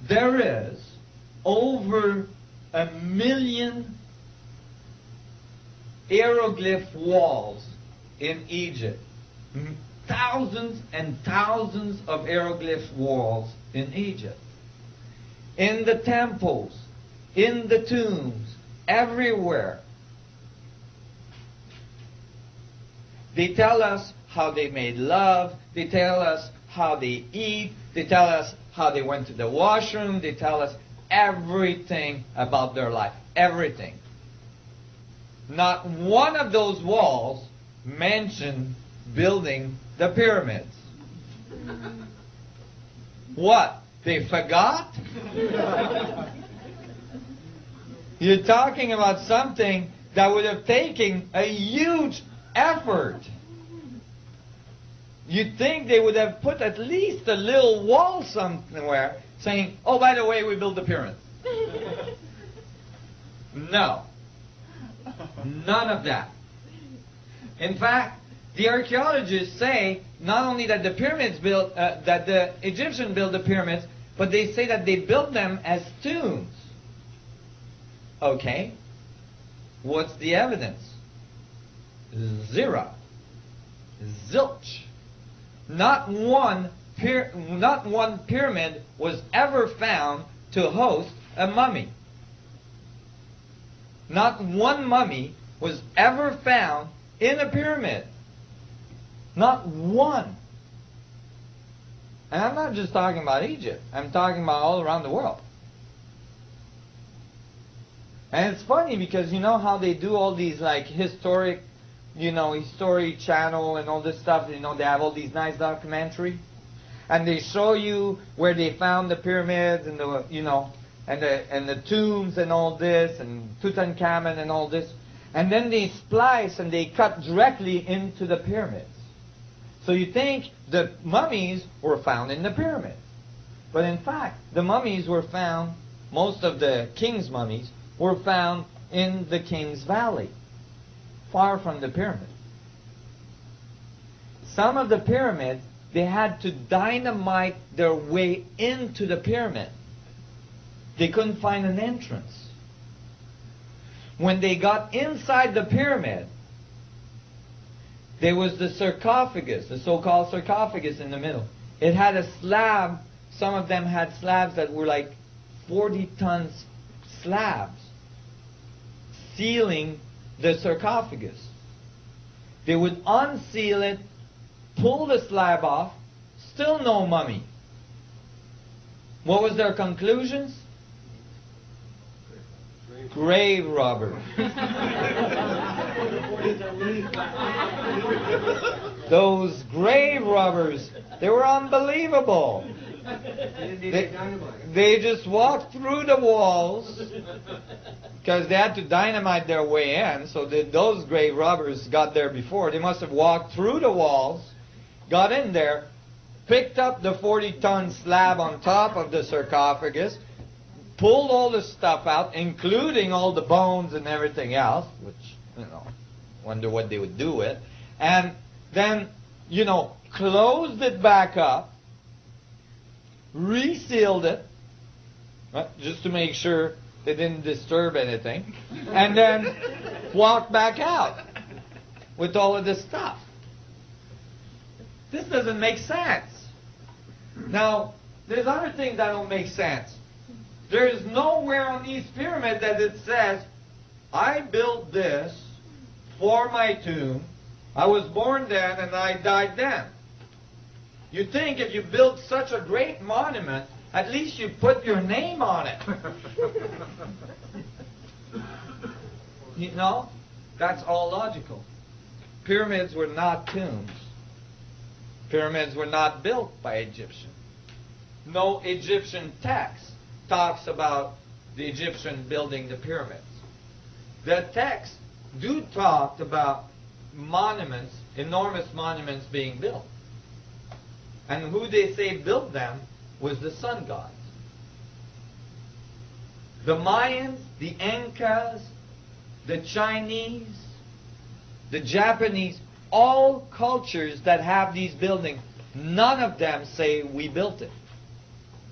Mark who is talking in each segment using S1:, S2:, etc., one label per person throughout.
S1: there is over 1 million hieroglyph walls in Egypt. Thousands and thousands of hieroglyph walls in Egypt. In the temples, in the tombs, everywhere. They tell us how they made love. They tell us how they eat. They tell us how they went to the washroom. They tell us everything about their life. Everything. Not one of those walls mentioned building the pyramids. What? They forgot? You're talking about something that would have taken a huge effort. You'd think they would have put at least a little wall somewhere saying, oh, by the way, we built the pyramids. No. None of that. In fact, the archaeologists say not only that the pyramids built, that the Egyptians built the pyramids, but they say that they built them as tombs. Okay. What's the evidence? Zero. Zilch. Not one pyramid was ever found to host a mummy. Not one mummy was ever found in a pyramid. Not one. And I'm not just talking about Egypt. I'm talking about all around the world. And it's funny because you know how they do all these like historic, History Channel and all this stuff. They have all these nice documentaries, and they show you where they found the pyramids and the tombs and all this and Tutankhamun and all this, and then they splice and they cut directly into the pyramids. So you think the mummies were found in the pyramids, but in fact the mummies were found. Most of the king's mummies were found in the King's Valley, far from the pyramid. Some of the pyramids, they had to dynamite their way into the pyramid. They couldn't find an entrance. When they got inside the pyramid, there was the sarcophagus, the so-called sarcophagus in the middle. It had a slab. Some of them had slabs that were like 40 tons slabs sealing the sarcophagus. They would unseal it, pull the slab off, still no mummy. What was their conclusions? Grave robber. Those grave robbers, they were unbelievable. They just walked through the walls because they had to dynamite their way in. So those grave robbers got there before. They must have walked through the walls, got in there, picked up the 40-ton slab on top of the sarcophagus, pulled all the stuff out, including all the bones and everything else, which, wonder what they would do with, and then, closed it back up, resealed it, just to make sure they didn't disturb anything, and then walked back out with all of this stuff. This doesn't make sense. Now, there's other things that don't make sense. There is nowhere on these pyramids that it says, I built this for my tomb, I was born then and I died then. You think if you build such a great monument, at least you put your name on it. That's all logical. Pyramids were not tombs. Pyramids were not built by Egyptians. No Egyptian text talks about the Egyptian building the pyramids. The texts do talk about monuments, enormous monuments being built. And who they say built them was the sun gods. The Mayans, the Incas, the Chinese, the Japanese, all cultures that have these buildings, none of them say we built it.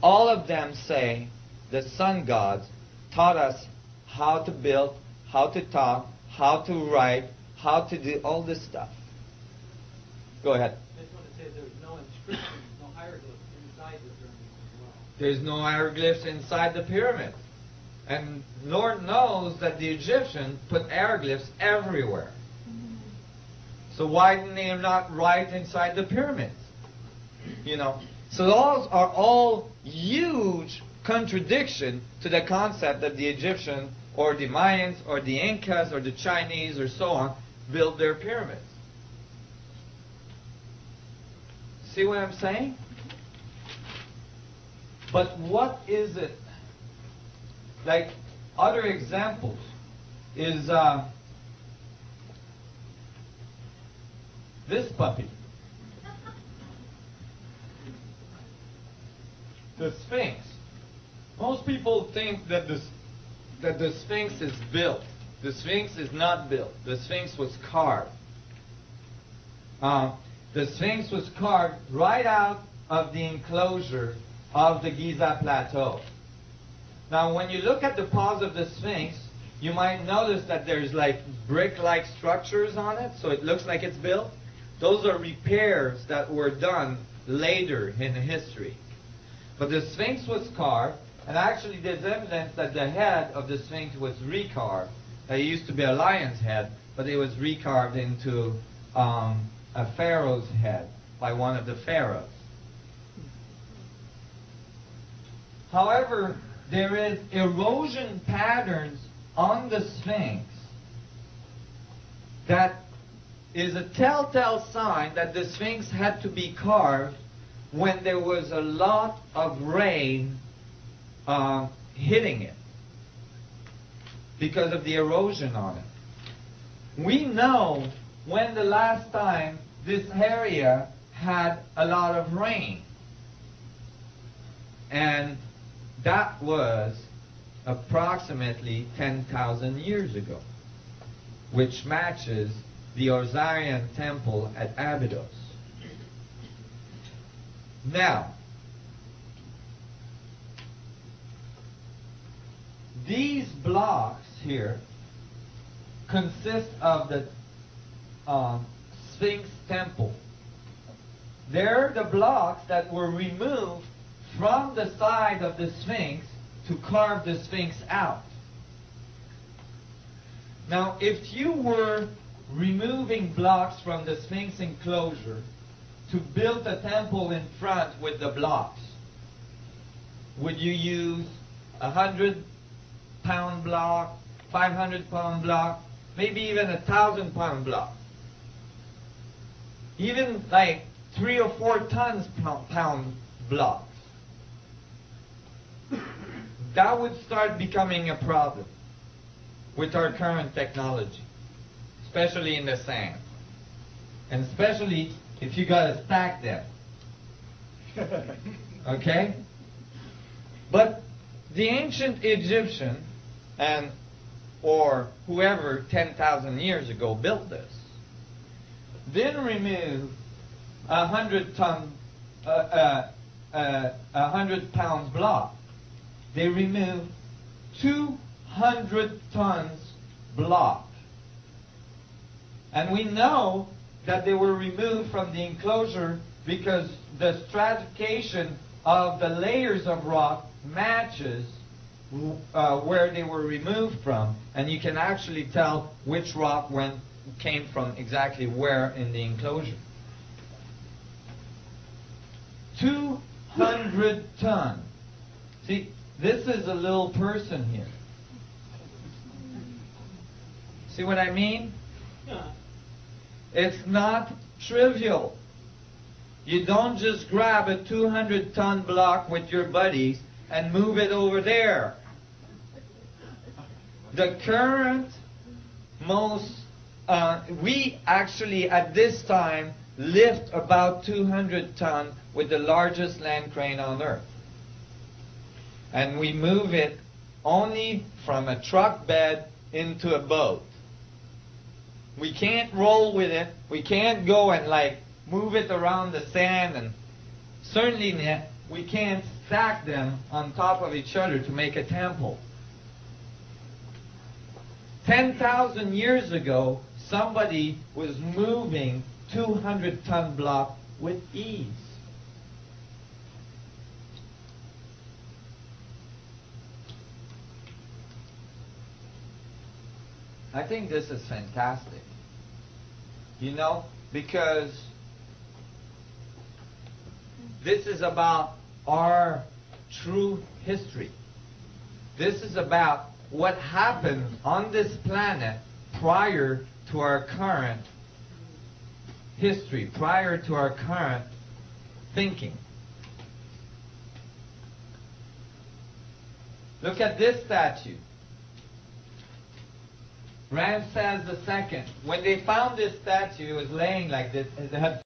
S1: all of them say the sun gods taught us how to build, how to talk, how to write, how to do all this stuff. Go ahead.
S2: I just want to say there's no inscriptions, no hieroglyphs inside the pyramids as well.
S1: There's no hieroglyphs inside the pyramids. And Lord knows that the Egyptians put hieroglyphs everywhere. So why didn't they not write inside the pyramids? You know. So those are all huge contradiction to the concept that the Egyptians or the Mayans or the Incas or the Chinese or so on built their pyramids. See what I'm saying? But what is it? Like other examples is this puppy. The Sphinx. Most people think that the Sphinx is built. The Sphinx is not built. The Sphinx was carved. The Sphinx was carved right out of the enclosure of the Giza Plateau. Now, when you look at the paws of the Sphinx, you might notice that there's like brick-like structures on it, so it looks like it's built. Those are repairs that were done later in history. But the Sphinx was carved, and actually there's evidence that the head of the Sphinx was recarved. It used to be a lion's head, but it was recarved into a pharaoh's head by one of the pharaohs. However, there is erosion patterns on the Sphinx that is a telltale sign that the Sphinx had to be carved when there was a lot of rain hitting it because of the erosion on it. We know when the last time this area had a lot of rain, and that was approximately 10,000 years ago, which matches the Osirian temple at Abydos. Now, these blocks here consist of the Sphinx temple. They're the blocks that were removed from the side of the Sphinx to carve the Sphinx out. Now, if you were removing blocks from the Sphinx enclosure to build a temple in front with the blocks, would you use a 100-pound block, 500-pound block, maybe even a 1,000-pound block? Even like 3 or 4 pound blocks. That would start becoming a problem with our current technology, especially in the sand, and especially if you got to stack them. Okay? But the ancient Egyptian or whoever 10,000 years ago built this didn't remove 100-pound block. They removed 200 tons block. And we know that they were removed from the enclosure because the stratification of the layers of rock matches where they were removed from, and you can actually tell which rock came from exactly where in the enclosure. 200 tons. See, this is a little person here. See what I mean? It's not trivial. You don't just grab a 200-ton block with your buddies and move it over there. The current we actually at this time lift about 200 tons with the largest land crane on earth. And we move it only from a truck bed into a boat. We can't roll with it. We can't go and like move it around the sand, and certainly we can't stack them on top of each other to make a temple. 10,000 years ago, somebody was moving 200-ton block with ease. I think this is fantastic. You know, because this is about our true history. This is about what happened on this planet prior to our current history, prior to our current thinking. Look at this statue. Ramses II. When they found this statue, it was laying like this. It had